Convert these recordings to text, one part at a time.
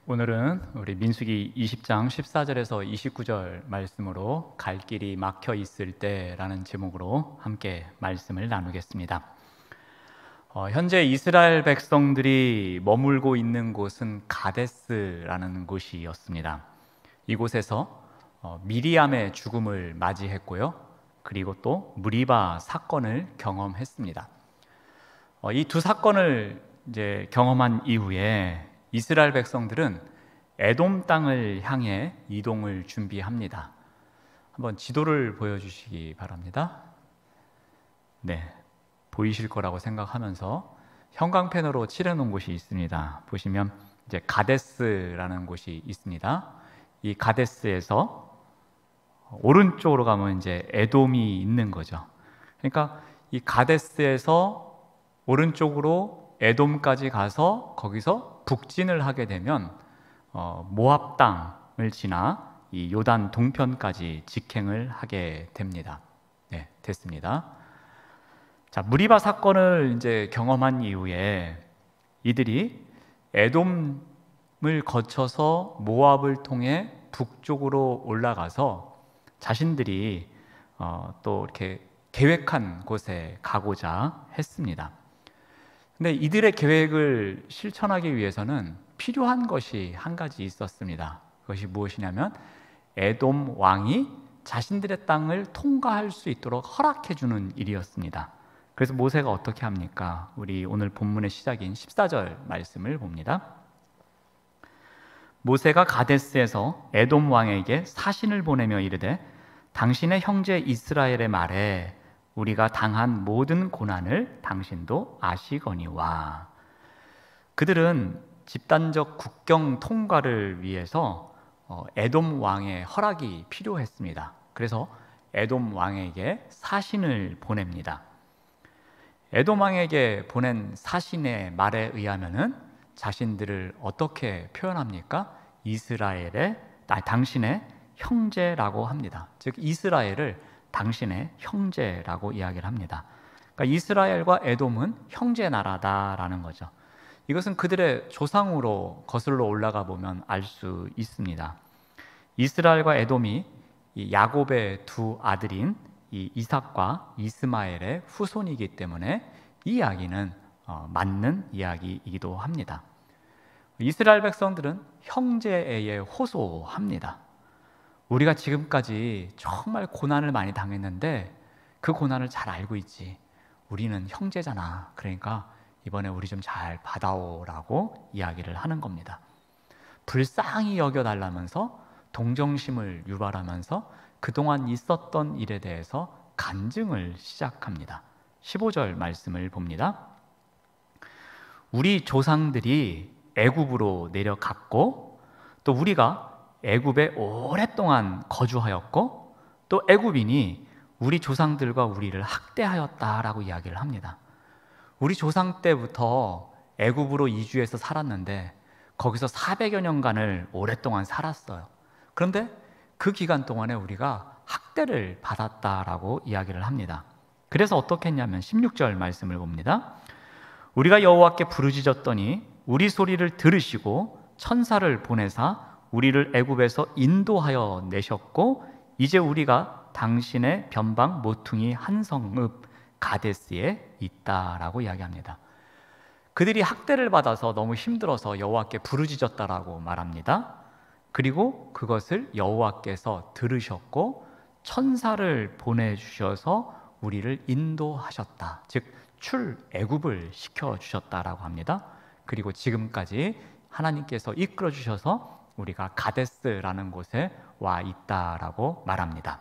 오늘은 우리 민수기 20장 14절에서 29절 말씀으로 갈 길이 막혀 있을 때라는 제목으로 함께 말씀을 나누겠습니다. 현재 이스라엘 백성들이 머물고 있는 곳은 가데스라는 곳이었습니다. 이곳에서 미리암의 죽음을 맞이했고요. 그리고 또 무리바 사건을 경험했습니다. 이 두 사건을 이제 경험한 이후에 이스라엘 백성들은 에돔 땅을 향해 이동을 준비합니다. 한번 지도를 보여주시기 바랍니다. 네, 보이실 거라고 생각하면서 형광펜으로 칠해놓은 곳이 있습니다. 보시면 이제 가데스라는 곳이 있습니다. 이 가데스에서 오른쪽으로 가면 이제 에돔이 있는 거죠. 그러니까 이 가데스에서 오른쪽으로 에돔까지 가서 거기서 북진을 하게 되면 모압 땅을 지나 이 요단 동편까지 직행을 하게 됩니다. 네, 됐습니다. 자, 무리바 사건을 이제 경험한 이후에 이들이 에돔을 거쳐서 모압을 통해 북쪽으로 올라가서 자신들이 또 이렇게 계획한 곳에 가고자 했습니다. 근데 이들의 계획을 실천하기 위해서는 필요한 것이 한 가지 있었습니다. 그것이 무엇이냐면 에돔 왕이 자신들의 땅을 통과할 수 있도록 허락해 주는 일이었습니다. 그래서 모세가 어떻게 합니까? 우리 오늘 본문의 시작인 14절 말씀을 봅니다. 모세가 가데스에서 에돔 왕에게 사신을 보내며 이르되 당신의 형제 이스라엘의 말에 우리가 당한 모든 고난을 당신도 아시거니와. 그들은 집단적 국경 통과를 위해서 에돔 왕의 허락이 필요했습니다. 그래서 에돔 왕에게 사신을 보냅니다. 에돔 왕에게 보낸 사신의 말에 의하면은 자신들을 어떻게 표현합니까? 당신의 형제라고 합니다. 즉 이스라엘을 당신의 형제라고 이야기를 합니다. 그러니까 이스라엘과 에돔은 형제 나라다라는 거죠. 이것은 그들의 조상으로 거슬러 올라가 보면 알 수 있습니다. 이스라엘과 에돔이 이 야곱의 두 아들인 이 이삭과 이스마엘의 후손이기 때문에 이 이야기는 맞는 이야기이기도 합니다. 이스라엘 백성들은 형제에 호소합니다. 우리가 지금까지 정말 고난을 많이 당했는데 그 고난을 잘 알고 있지. 우리는 형제잖아. 그러니까 이번에 우리 좀 잘 받아오라고 이야기를 하는 겁니다. 불쌍히 여겨달라면서 동정심을 유발하면서 그동안 있었던 일에 대해서 간증을 시작합니다. 15절 말씀을 봅니다. 우리 조상들이 애굽으로 내려갔고 또 우리가 애굽에 오랫동안 거주하였고 또 애굽인이 우리 조상들과 우리를 학대하였다라고 이야기를 합니다. 우리 조상 때부터 애굽으로 이주해서 살았는데 거기서 400여 년간을 오랫동안 살았어요. 그런데 그 기간 동안에 우리가 학대를 받았다라고 이야기를 합니다. 그래서 어떻게 했냐면 16절 말씀을 봅니다. 우리가 여호와께 부르짖었더니 우리 소리를 들으시고 천사를 보내사 우리를 애굽에서 인도하여 내셨고 이제 우리가 당신의 변방 모퉁이 한 성읍 가데스에 있다라고 이야기합니다. 그들이 학대를 받아서 너무 힘들어서 여호와께 부르짖었다라고 말합니다. 그리고 그것을 여호와께서 들으셨고 천사를 보내주셔서 우리를 인도하셨다. 즉 출애굽을 시켜주셨다라고 합니다. 그리고 지금까지 하나님께서 이끌어 주셔서 우리가 가데스라는 곳에 와 있다라고 말합니다.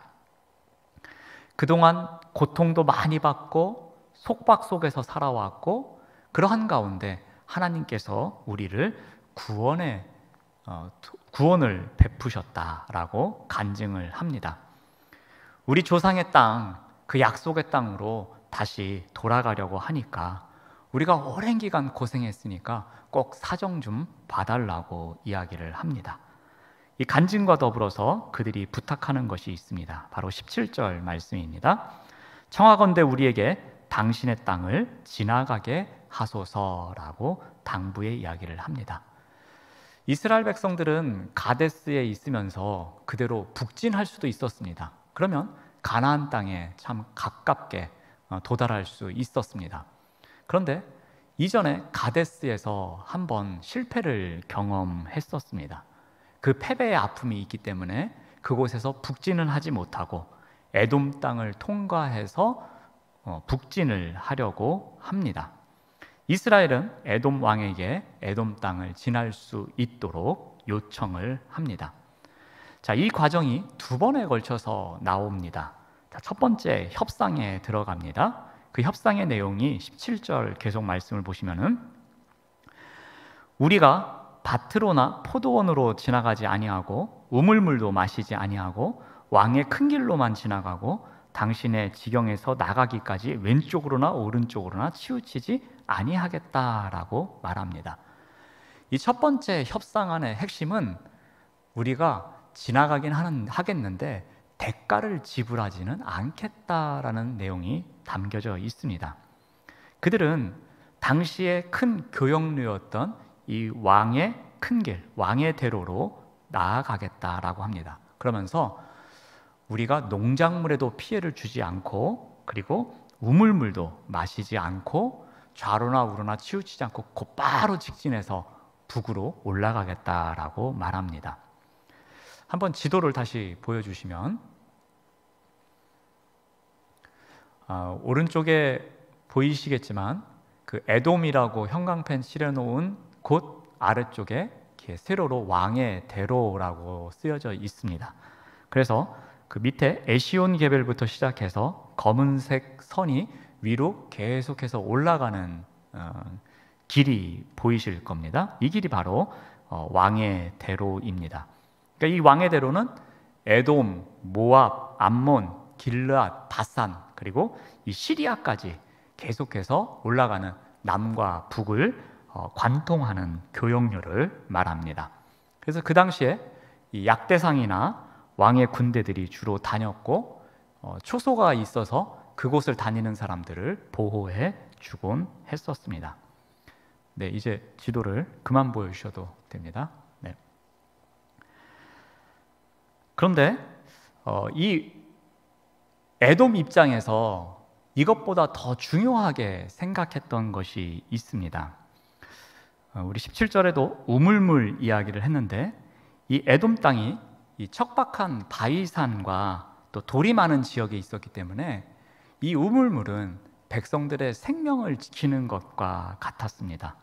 그동안 고통도 많이 받고 속박 속에서 살아왔고 그러한 가운데 하나님께서 우리를 구원을 베푸셨다라고 간증을 합니다. 우리 조상의 땅, 그 약속의 땅으로 다시 돌아가려고 하니까 우리가 오랜 기간 고생했으니까 꼭 사정 좀 봐달라고 이야기를 합니다. 이 간증과 더불어서 그들이 부탁하는 것이 있습니다. 바로 17절 말씀입니다. 청하건대 우리에게 당신의 땅을 지나가게 하소서라고 당부의 이야기를 합니다. 이스라엘 백성들은 가데스에 있으면서 그대로 북진할 수도 있었습니다. 그러면 가나안 땅에 참 가깝게 도달할 수 있었습니다. 그런데 이전에 가데스에서 한번 실패를 경험했었습니다. 그 패배의 아픔이 있기 때문에 그곳에서 북진은 하지 못하고 에돔 땅을 통과해서 북진을 하려고 합니다. 이스라엘은 에돔 왕에게 에돔 땅을 지날 수 있도록 요청을 합니다. 자, 이 과정이 두 번에 걸쳐서 나옵니다. 자, 첫 번째 협상에 들어갑니다. 그 협상의 내용이 17절 계속 말씀을 보시면은 우리가 밭으로나 포도원으로 지나가지 아니하고 우물물도 마시지 아니하고 왕의 큰 길로만 지나가고 당신의 지경에서 나가기까지 왼쪽으로나 오른쪽으로나 치우치지 아니하겠다라고 말합니다. 이 첫 번째 협상안의 핵심은 우리가 지나가긴 하겠는데 대가를 지불하지는 않겠다라는 내용이 담겨져 있습니다. 그들은 당시에 큰 교역류였던 이 왕의 큰 길, 왕의 대로로 나아가겠다라고 합니다. 그러면서 우리가 농작물에도 피해를 주지 않고 그리고 우물물도 마시지 않고 좌로나 우로나 치우치지 않고 곧바로 직진해서 북으로 올라가겠다라고 말합니다. 한번 지도를 다시 보여주시면 오른쪽에 보이시겠지만 그 에돔이라고 형광펜 칠해놓은 곳 아래쪽에 이렇게 세로로 왕의 대로라고 쓰여져 있습니다. 그래서 그 밑에 에시온 개별부터 시작해서 검은색 선이 위로 계속해서 올라가는 길이 보이실 겁니다. 이 길이 바로 왕의 대로입니다. 그러니까 이 왕의 대로는 에돔, 모압, 암몬, 길르앗, 바산 그리고 이 시리아까지 계속해서 올라가는 남과 북을 관통하는 교역로를 말합니다. 그래서 그 당시에 이 약대상이나 왕의 군대들이 주로 다녔고 초소가 있어서 그곳을 다니는 사람들을 보호해 주곤 했었습니다. 네, 이제 지도를 그만 보여주셔도 됩니다. 네. 그런데 이 에돔 입장에서 이것보다 더 중요하게 생각했던 것이 있습니다. 우리 17절에도 우물물 이야기를 했는데 이 에돔 땅이 이 척박한 바위산과 또 돌이 많은 지역에 있었기 때문에 이 우물물은 백성들의 생명을 지키는 것과 같았습니다.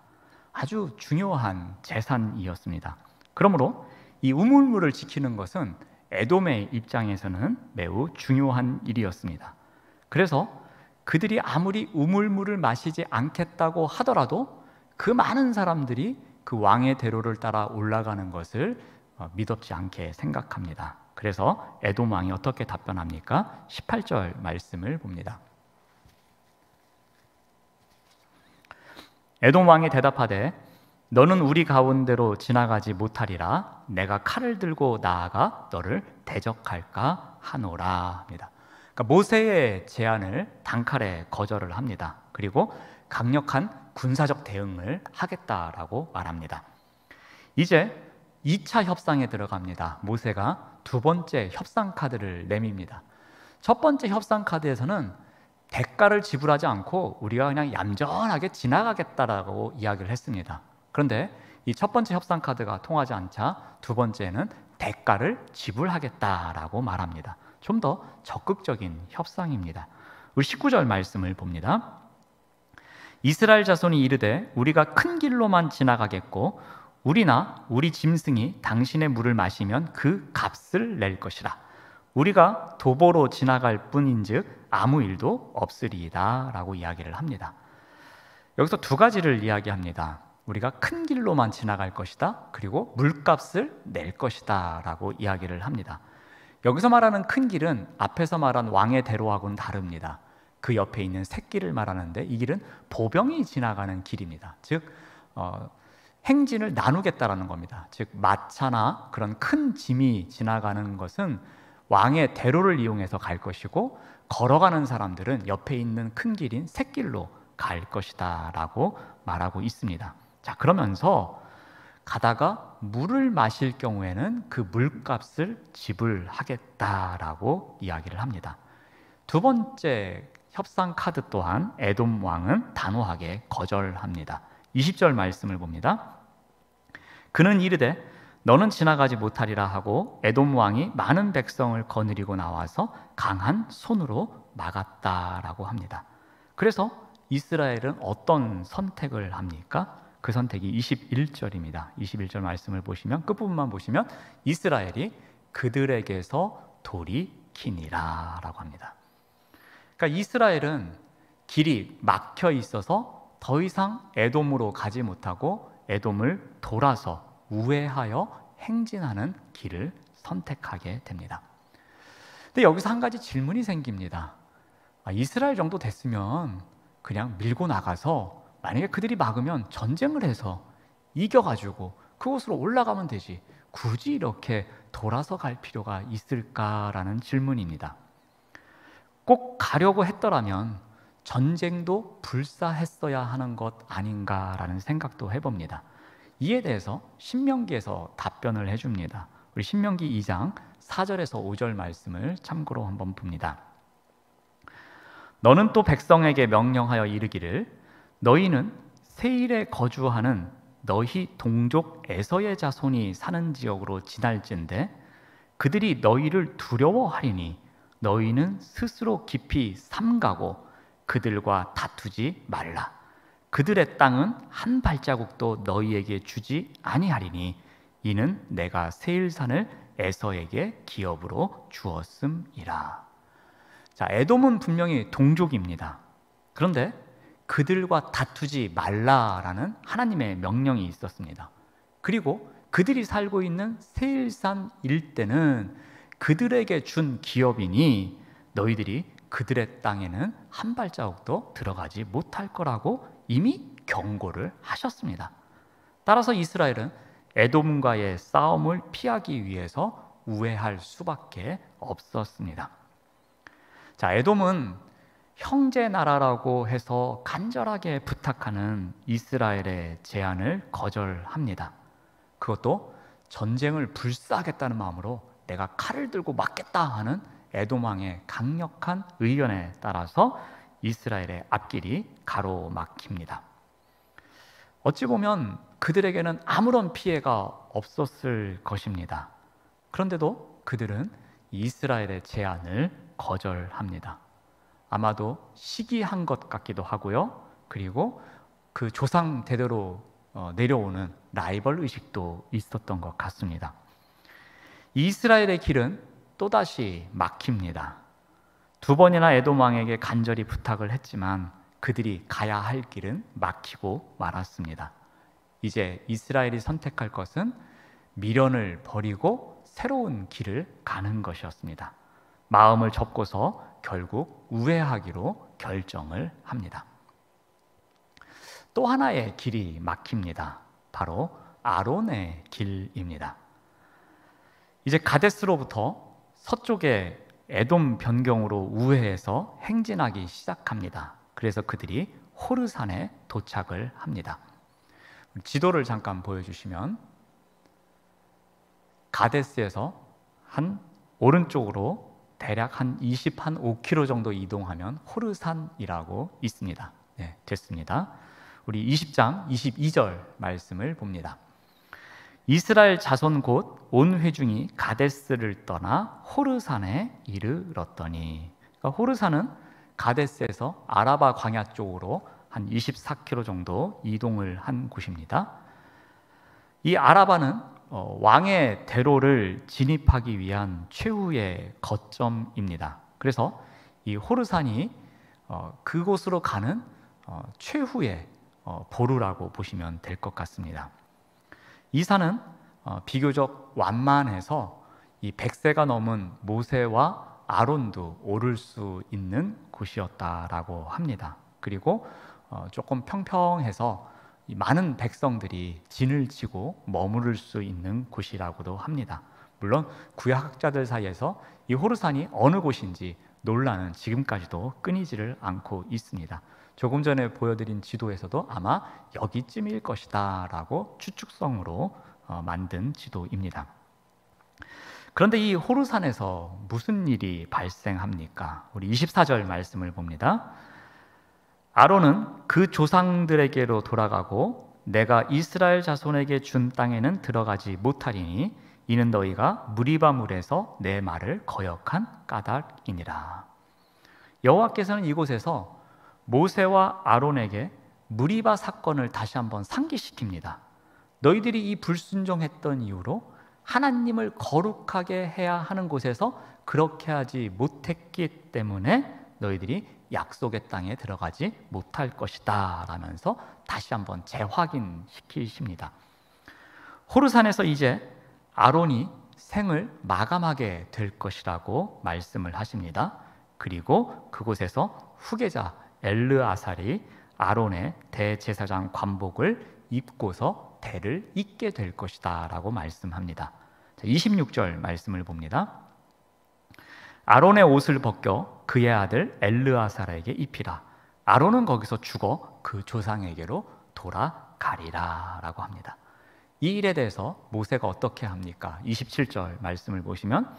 아주 중요한 재산이었습니다. 그러므로 이 우물물을 지키는 것은 에돔의 입장에서는 매우 중요한 일이었습니다. 그래서 그들이 아무리 우물물을 마시지 않겠다고 하더라도 그 많은 사람들이 그 왕의 대로를 따라 올라가는 것을 미덥지 않게 생각합니다. 그래서 에돔 왕이 어떻게 답변합니까? 18절 말씀을 봅니다. 에돔 왕이 대답하되 너는 우리 가운데로 지나가지 못하리라. 내가 칼을 들고 나아가 너를 대적할까 하노라 합니다. 그러니까 모세의 제안을 단칼에 거절을 합니다. 그리고 강력한 군사적 대응을 하겠다라고 말합니다. 이제 2차 협상에 들어갑니다. 모세가 두 번째 협상 카드를 내밉니다. 첫 번째 협상 카드에서는 대가를 지불하지 않고 우리가 그냥 얌전하게 지나가겠다라고 이야기를 했습니다. 그런데 이 첫 번째 협상 카드가 통하지 않자 두 번째는 대가를 지불하겠다라고 말합니다. 좀 더 적극적인 협상입니다. 우리 19절 말씀을 봅니다. 이스라엘 자손이 이르되 우리가 큰 길로만 지나가겠고 우리나 우리 짐승이 당신의 물을 마시면 그 값을 낼 것이라. 우리가 도보로 지나갈 뿐인즉 아무 일도 없으리이다 라고 이야기를 합니다. 여기서 두 가지를 이야기합니다. 우리가 큰 길로만 지나갈 것이다, 그리고 물값을 낼 것이다 라고 이야기를 합니다. 여기서 말하는 큰 길은 앞에서 말한 왕의 대로하고는 다릅니다. 그 옆에 있는 샛길을 말하는데 이 길은 보병이 지나가는 길입니다. 즉 행진을 나누겠다라는 겁니다. 즉 마차나 그런 큰 짐이 지나가는 것은 왕의 대로를 이용해서 갈 것이고 걸어가는 사람들은 옆에 있는 큰 길인 샛길로 갈 것이다 라고 말하고 있습니다. 자, 그러면서 가다가 물을 마실 경우에는 그 물값을 지불하겠다라고 이야기를 합니다. 두 번째 협상 카드 또한 에돔 왕은 단호하게 거절합니다. 20절 말씀을 봅니다. 그는 이르되 너는 지나가지 못하리라 하고 에돔 왕이 많은 백성을 거느리고 나와서 강한 손으로 막았다라고 합니다. 그래서 이스라엘은 어떤 선택을 합니까? 그 선택이 21절입니다. 21절 말씀을 보시면 끝부분만 보시면 이스라엘이 그들에게서 돌이키니라 라고 합니다. 그러니까 이스라엘은 길이 막혀 있어서 더 이상 에돔으로 가지 못하고 에돔을 돌아서 우회하여 행진하는 길을 선택하게 됩니다. 근데 여기서 한 가지 질문이 생깁니다. 이스라엘 정도 됐으면 그냥 밀고 나가서 만약에 그들이 막으면 전쟁을 해서 이겨가지고 그곳으로 올라가면 되지 굳이 이렇게 돌아서 갈 필요가 있을까라는 질문입니다. 꼭 가려고 했더라면 전쟁도 불사했어야 하는 것 아닌가라는 생각도 해봅니다. 이에 대해서 신명기에서 답변을 해줍니다. 우리 신명기 2장 4절에서 5절 말씀을 참고로 한번 봅니다. 너는 또 백성에게 명령하여 이르기를 너희는 세일에 거주하는 너희 동족 에서의 자손이 사는 지역으로 지날진대 그들이 너희를 두려워하리니 너희는 스스로 깊이 삼가고 그들과 다투지 말라. 그들의 땅은 한 발자국도 너희에게 주지 아니하리니 이는 내가 세일산을 에서에게 기업으로 주었음이라. 자, 에돔은 분명히 동족입니다. 그런데 그들과 다투지 말라라는 하나님의 명령이 있었습니다. 그리고 그들이 살고 있는 세일산 일대는 그들에게 준 기업이니 너희들이 그들의 땅에는 한 발자국도 들어가지 못할 거라고 이미 경고를 하셨습니다. 따라서 이스라엘은 에돔과의 싸움을 피하기 위해서 우회할 수밖에 없었습니다. 자, 에돔은 형제 나라라고 해서 간절하게 부탁하는 이스라엘의 제안을 거절합니다. 그것도 전쟁을 불사하겠다는 마음으로 내가 칼을 들고 막겠다 하는 에돔 왕의 강력한 의견에 따라서 이스라엘의 앞길이 가로막힙니다. 어찌 보면 그들에게는 아무런 피해가 없었을 것입니다. 그런데도 그들은 이스라엘의 제안을 거절합니다. 아마도 시기한 것 같기도 하고요. 그리고 그 조상 대대로 내려오는 라이벌 의식도 있었던 것 같습니다. 이스라엘의 길은 또다시 막힙니다. 두 번이나 에돔 왕에게 간절히 부탁을 했지만 그들이 가야 할 길은 막히고 말았습니다. 이제 이스라엘이 선택할 것은 미련을 버리고 새로운 길을 가는 것이었습니다. 마음을 접고서 결국 우회하기로 결정을 합니다. 또 하나의 길이 막힙니다. 바로 아론의 길입니다. 이제 가데스로부터 서쪽의 에돔 변경으로 우회해서 행진하기 시작합니다. 그래서 그들이 호르산에 도착을 합니다. 지도를 잠깐 보여주시면 가데스에서 한 오른쪽으로 대략 한 25km 정도 이동하면 호르산이라고 있습니다. 네, 됐습니다. 우리 20장 22절 말씀을 봅니다. 이스라엘 자손 곧 온 회중이 가데스를 떠나 호르산에 이르렀더니, 그러니까 호르산은 가데스에서 아라바 광야 쪽으로 한 24km 정도 이동을 한 곳입니다. 이 아라바는 왕의 대로를 진입하기 위한 최후의 거점입니다. 그래서 이 호르산이 그곳으로 가는 최후의 보루라고 보시면 될 것 같습니다. 이 산은 비교적 완만해서 이 100세가 넘은 모세와 아론도 오를 수 있는 곳이었다라고 합니다. 그리고 조금 평평해서 많은 백성들이 진을 치고 머무를 수 있는 곳이라고도 합니다. 물론 구약학자들 사이에서 이 호르산이 어느 곳인지 논란은 지금까지도 끊이지를 않고 있습니다. 조금 전에 보여드린 지도에서도 아마 여기쯤일 것이다 라고 추측성으로 만든 지도입니다. 그런데 이 호르산에서 무슨 일이 발생합니까? 우리 24절 말씀을 봅니다. 아론은 그 조상들에게로 돌아가고 내가 이스라엘 자손에게 준 땅에는 들어가지 못하리니 이는 너희가 무리바 물에서 내 말을 거역한 까닭이니라. 여호와께서는 이곳에서 모세와 아론에게 무리바 사건을 다시 한번 상기시킵니다. 너희들이 이 불순종했던 이유로 하나님을 거룩하게 해야 하는 곳에서 그렇게 하지 못했기 때문에 너희들이 약속의 땅에 들어가지 못할 것이다 라면서 다시 한번 재확인시키십니다. 호르산에서 이제 아론이 생을 마감하게 될 것이라고 말씀을 하십니다. 그리고 그곳에서 후계자 엘르아살이 아론의 대제사장 관복을 입고서 대를 잇게 될 것이다 라고 말씀합니다. 26절 말씀을 봅니다. 아론의 옷을 벗겨 그의 아들 엘르아살에게 입히라. 아론은 거기서 죽어 그 조상에게로 돌아가리라 라고 합니다. 이 일에 대해서 모세가 어떻게 합니까? 27절 말씀을 보시면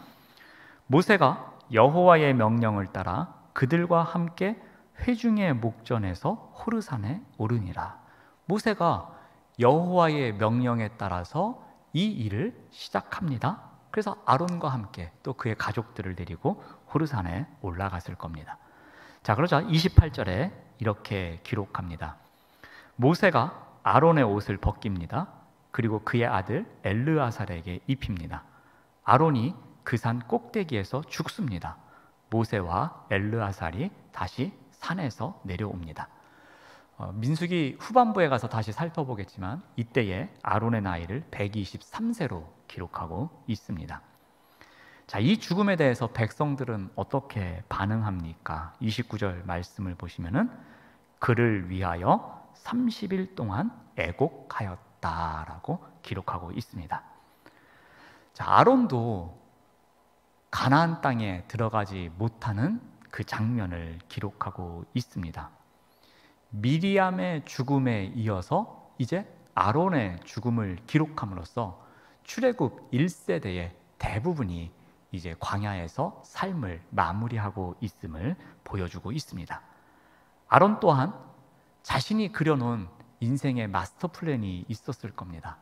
모세가 여호와의 명령을 따라 그들과 함께 회중의 목전에서 호르산에 오르니라. 모세가 여호와의 명령에 따라서 이 일을 시작합니다. 그래서 아론과 함께 또 그의 가족들을 데리고 호르산에 올라갔을 겁니다. 자, 그러자 28절에 이렇게 기록합니다. 모세가 아론의 옷을 벗깁니다. 그리고 그의 아들 엘르아살에게 입힙니다. 아론이 그 산 꼭대기에서 죽습니다. 모세와 엘르아살이 다시 산에서 내려옵니다. 민수기 후반부에 가서 다시 살펴보겠지만 이때에 아론의 나이를 123세로 기록하고 있습니다. 자, 이 죽음에 대해서 백성들은 어떻게 반응합니까? 29절 말씀을 보시면은 그를 위하여 30일 동안 애곡하였다라고 기록하고 있습니다. 자, 아론도 가나안 땅에 들어가지 못하는 그 장면을 기록하고 있습니다. 미리암의 죽음에 이어서 이제 아론의 죽음을 기록함으로써 출애굽 1세대의 대부분이 이제 광야에서 삶을 마무리하고 있음을 보여주고 있습니다. 아론 또한 자신이 그려놓은 인생의 마스터 플랜이 있었을 겁니다.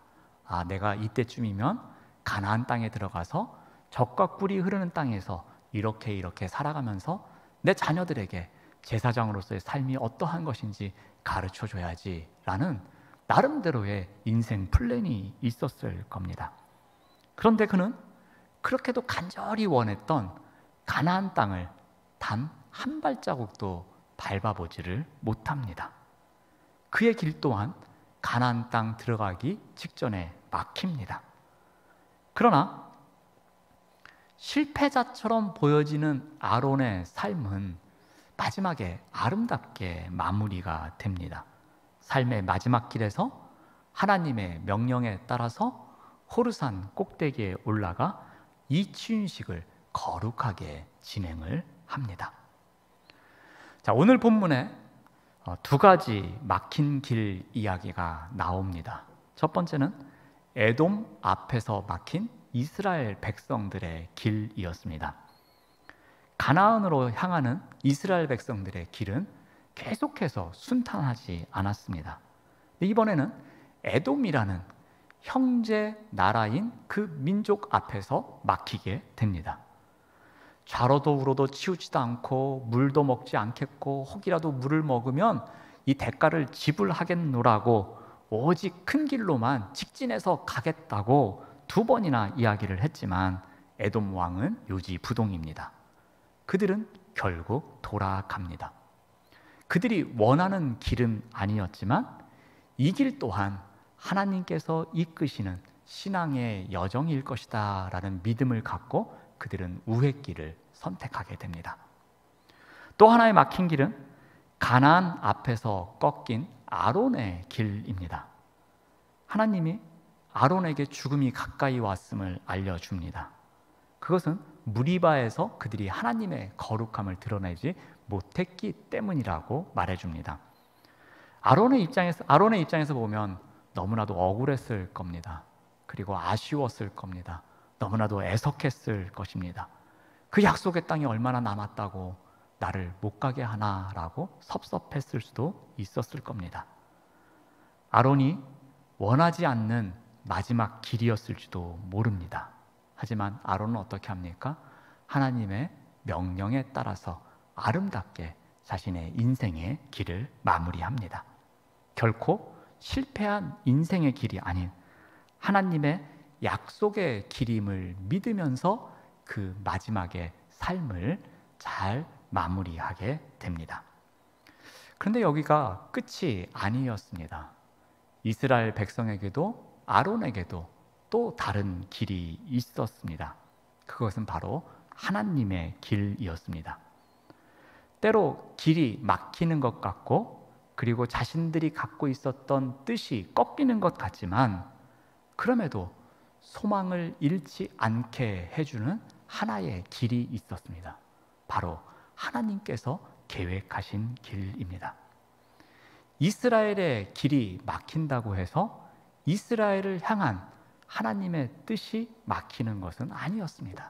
아, 내가 이때쯤이면 가나안 땅에 들어가서 젖과 꿀이 흐르는 땅에서 이렇게 살아가면서 내 자녀들에게 제사장으로서의 삶이 어떠한 것인지 가르쳐줘야지 라는 나름대로의 인생 플랜이 있었을 겁니다. 그런데 그는 그렇게도 간절히 원했던 가나안 땅을 단 한 발자국도 밟아보지를 못합니다. 그의 길 또한 가나안 땅 들어가기 직전에 막힙니다. 그러나 실패자처럼 보여지는 아론의 삶은 마지막에 아름답게 마무리가 됩니다. 삶의 마지막 길에서 하나님의 명령에 따라서 호르산 꼭대기에 올라가 이치윤식을 거룩하게 진행을 합니다. 자, 오늘 본문에 두 가지 막힌 길 이야기가 나옵니다. 첫 번째는 에돔 앞에서 막힌 이스라엘 백성들의 길이었습니다. 가나안으로 향하는 이스라엘 백성들의 길은 계속해서 순탄하지 않았습니다. 이번에는 에돔이라는 형제 나라인 그 민족 앞에서 막히게 됩니다. 좌로도 우로도 치우지도 않고 물도 먹지 않겠고 혹이라도 물을 먹으면 이 대가를 지불하겠노라고 오직 큰 길로만 직진해서 가겠다고 2번이나 이야기를 했지만 에돔 왕은 요지부동입니다. 그들은 결국 돌아갑니다. 그들이 원하는 길은 아니었지만 이 길 또한 하나님께서 이끄시는 신앙의 여정일 것이다 라는 믿음을 갖고 그들은 우회 길을 선택하게 됩니다. 또 하나의 막힌 길은 가나안 앞에서 꺾인 아론의 길입니다. 하나님이 아론에게 죽음이 가까이 왔음을 알려줍니다. 그것은 무리바에서 그들이 하나님의 거룩함을 드러내지 못했기 때문이라고 말해줍니다. 아론의 입장에서 보면 너무나도 억울했을 겁니다. 그리고 아쉬웠을 겁니다. 너무나도 애석했을 것입니다. 그 약속의 땅이 얼마나 남았다고 나를 못 가게 하나라고 섭섭했을 수도 있었을 겁니다. 아론이 원하지 않는 마지막 길이었을지도 모릅니다. 하지만 아론은 어떻게 합니까? 하나님의 명령에 따라서 아름답게 자신의 인생의 길을 마무리합니다. 결코 실패한 인생의 길이 아닌 하나님의 약속의 길임을 믿으면서 그 마지막의 삶을 잘 마무리하게 됩니다. 그런데 여기가 끝이 아니었습니다. 이스라엘 백성에게도 아론에게도 또 다른 길이 있었습니다. 그것은 바로 하나님의 길이었습니다. 때로 길이 막히는 것 같고 그리고 자신들이 갖고 있었던 뜻이 꺾이는 것 같지만 그럼에도 소망을 잃지 않게 해주는 하나의 길이 있었습니다. 바로 하나님께서 계획하신 길입니다. 이스라엘의 길이 막힌다고 해서 이스라엘을 향한 하나님의 뜻이 막히는 것은 아니었습니다.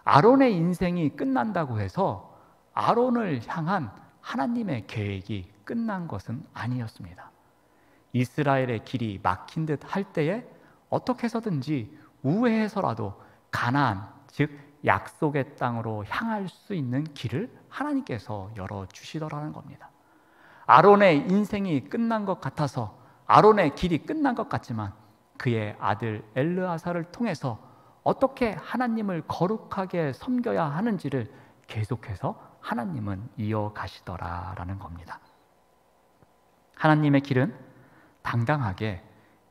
아론의 인생이 끝난다고 해서 아론을 향한 하나님의 계획이 끝난 것은 아니었습니다. 이스라엘의 길이 막힌 듯 할 때에 어떻게 해서든지 우회해서라도 가나안, 즉 약속의 땅으로 향할 수 있는 길을 하나님께서 열어주시더라는 겁니다. 아론의 인생이 끝난 것 같아서 아론의 길이 끝난 것 같지만 그의 아들 엘르아사를 통해서 어떻게 하나님을 거룩하게 섬겨야 하는지를 계속해서 하나님은 이어가시더라라는 겁니다. 하나님의 길은 당당하게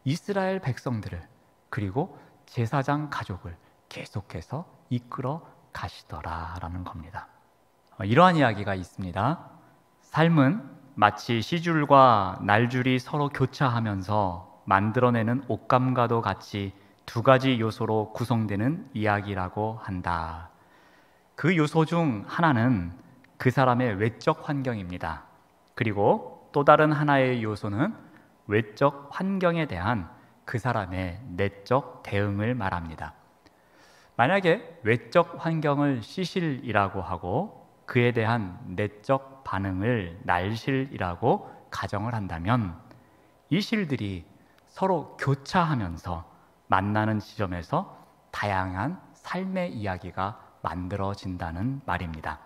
이스라엘 백성들을 그리고 제사장 가족을 계속해서 이끌어 가시더라라는 겁니다. 이러한 이야기가 있습니다. 삶은 마치 시줄과 날줄이 서로 교차하면서 만들어내는 옷감과도 같이 두 가지 요소로 구성되는 이야기라고 한다. 그 요소 중 하나는 그 사람의 외적 환경입니다. 그리고 또 다른 하나의 요소는 외적 환경에 대한 그 사람의 내적 대응을 말합니다. 만약에 외적 환경을 시실이라고 하고 그에 대한 내적 반응을 날실이라고 가정을 한다면 이 실들이 서로 교차하면서 만나는 지점에서 다양한 삶의 이야기가 만들어진다는 말입니다.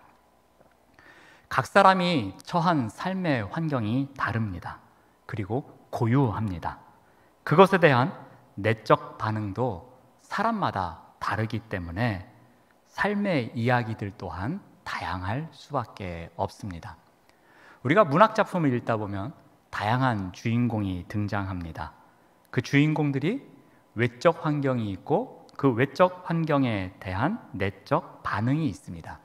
각 사람이 처한 삶의 환경이 다릅니다. 그리고 고유합니다. 그것에 대한 내적 반응도 사람마다 다르기 때문에 삶의 이야기들 또한 다양할 수밖에 없습니다. 우리가 문학 작품을 읽다 보면 다양한 주인공이 등장합니다. 그 주인공들이 외적 환경이 있고 그 외적 환경에 대한 내적 반응이 있습니다.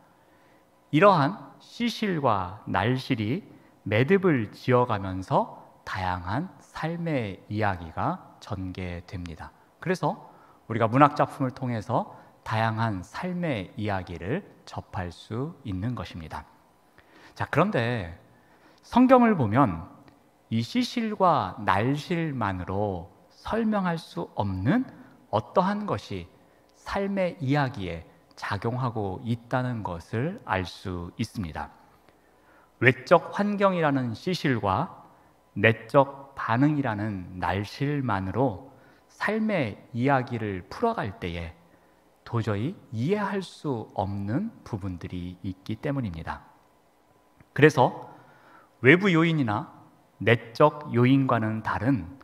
이러한 시실과 날실이 매듭을 지어가면서 다양한 삶의 이야기가 전개됩니다. 그래서 우리가 문학 작품을 통해서 다양한 삶의 이야기를 접할 수 있는 것입니다. 자, 그런데 성경을 보면 이 시실과 날실만으로 설명할 수 없는 어떠한 것이 삶의 이야기에 작용하고 있다는 것을 알 수 있습니다. 외적 환경이라는 시실과 내적 반응이라는 날실만으로 삶의 이야기를 풀어갈 때에 도저히 이해할 수 없는 부분들이 있기 때문입니다. 그래서 외부 요인이나 내적 요인과는 다른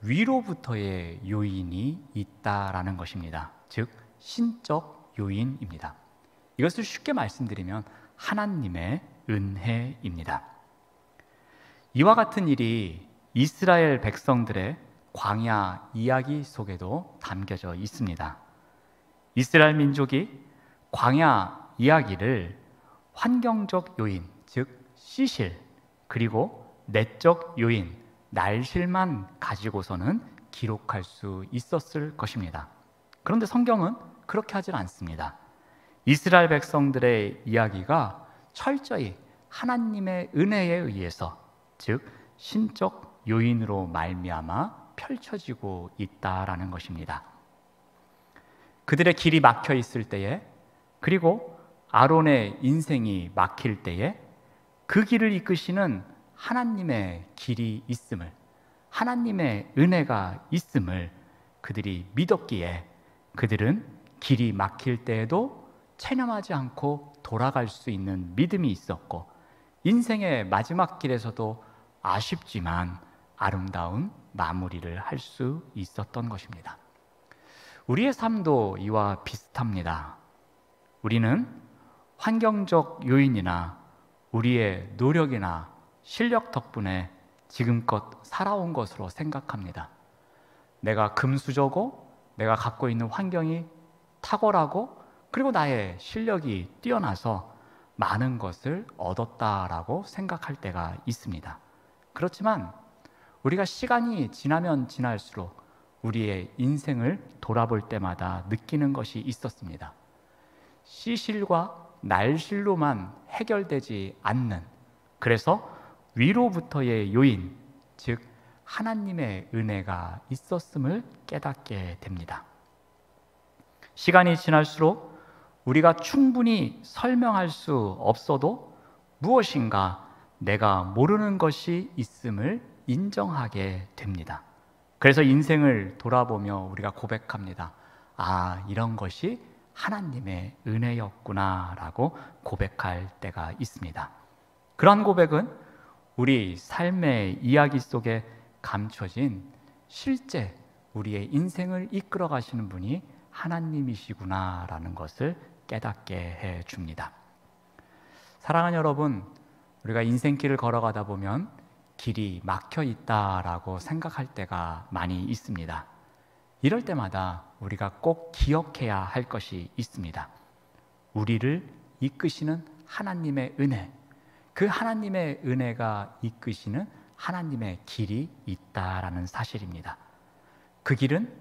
위로부터의 요인이 있다라는 것입니다. 즉 신적 요인입니다. 이것을 쉽게 말씀드리면 하나님의 은혜입니다. 이와 같은 일이 이스라엘 백성들의 광야 이야기 속에도 담겨져 있습니다. 이스라엘 민족이 광야 이야기를 환경적 요인, 즉 시실, 그리고 내적 요인, 날실만 가지고서는 기록할 수 있었을 것입니다. 그런데 성경은 그렇게 하질 않습니다. 이스라엘 백성들의 이야기가 철저히 하나님의 은혜에 의해서, 즉 신적 요인으로 말미암아 펼쳐지고 있다라는 것입니다. 그들의 길이 막혀 있을 때에, 그리고 아론의 인생이 막힐 때에 그 길을 이끄시는 하나님의 길이 있음을, 하나님의 은혜가 있음을 그들이 믿었기에 그들은 길이 막힐 때에도 체념하지 않고 돌아갈 수 있는 믿음이 있었고, 인생의 마지막 길에서도 아쉽지만 아름다운 마무리를 할 수 있었던 것입니다. 우리의 삶도 이와 비슷합니다. 우리는 환경적 요인이나 우리의 노력이나 실력 덕분에 지금껏 살아온 것으로 생각합니다. 내가 금수저고, 내가 갖고 있는 환경이 탁월하고, 그리고 나의 실력이 뛰어나서 많은 것을 얻었다라고 생각할 때가 있습니다. 그렇지만 우리가 시간이 지나면 지날수록 우리의 인생을 돌아볼 때마다 느끼는 것이 있었습니다. 시실과 날실로만 해결되지 않는, 그래서 위로부터의 요인, 즉 하나님의 은혜가 있었음을 깨닫게 됩니다. 시간이 지날수록 우리가 충분히 설명할 수 없어도 무엇인가 내가 모르는 것이 있음을 인정하게 됩니다. 그래서 인생을 돌아보며 우리가 고백합니다. 아, 이런 것이 하나님의 은혜였구나 라고 고백할 때가 있습니다. 그러한 고백은 우리 삶의 이야기 속에 감춰진 실제 우리의 인생을 이끌어 가시는 분이 하나님이시구나 라는 것을 깨닫게 해 줍니다. 사랑하는 여러분, 우리가 인생길을 걸어가다 보면 길이 막혀 있다라고 생각할 때가 많이 있습니다. 이럴 때마다 우리가 꼭 기억해야 할 것이 있습니다. 우리를 이끄시는 하나님의 은혜, 그 하나님의 은혜가 이끄시는 하나님의 길이 있다라는 사실입니다. 그 길은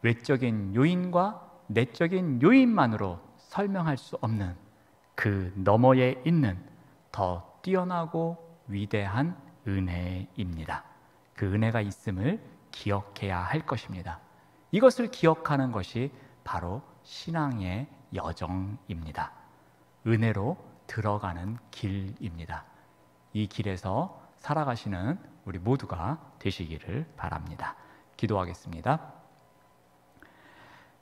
외적인 요인과 내적인 요인만으로 설명할 수 없는 그 너머에 있는 더 뛰어나고 위대한 은혜입니다. 그 은혜가 있음을 기억해야 할 것입니다. 이것을 기억하는 것이 바로 신앙의 여정입니다. 은혜로 들어가는 길입니다. 이 길에서 살아가시는 우리 모두가 되시기를 바랍니다. 기도하겠습니다.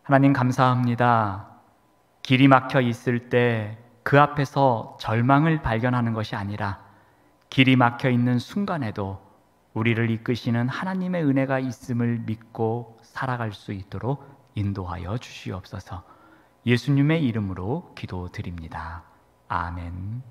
하나님 감사합니다. 길이 막혀 있을 때 그 앞에서 절망을 발견하는 것이 아니라 길이 막혀 있는 순간에도 우리를 이끄시는 하나님의 은혜가 있음을 믿고 살아갈 수 있도록 인도하여 주시옵소서. 예수님의 이름으로 기도드립니다. 아멘.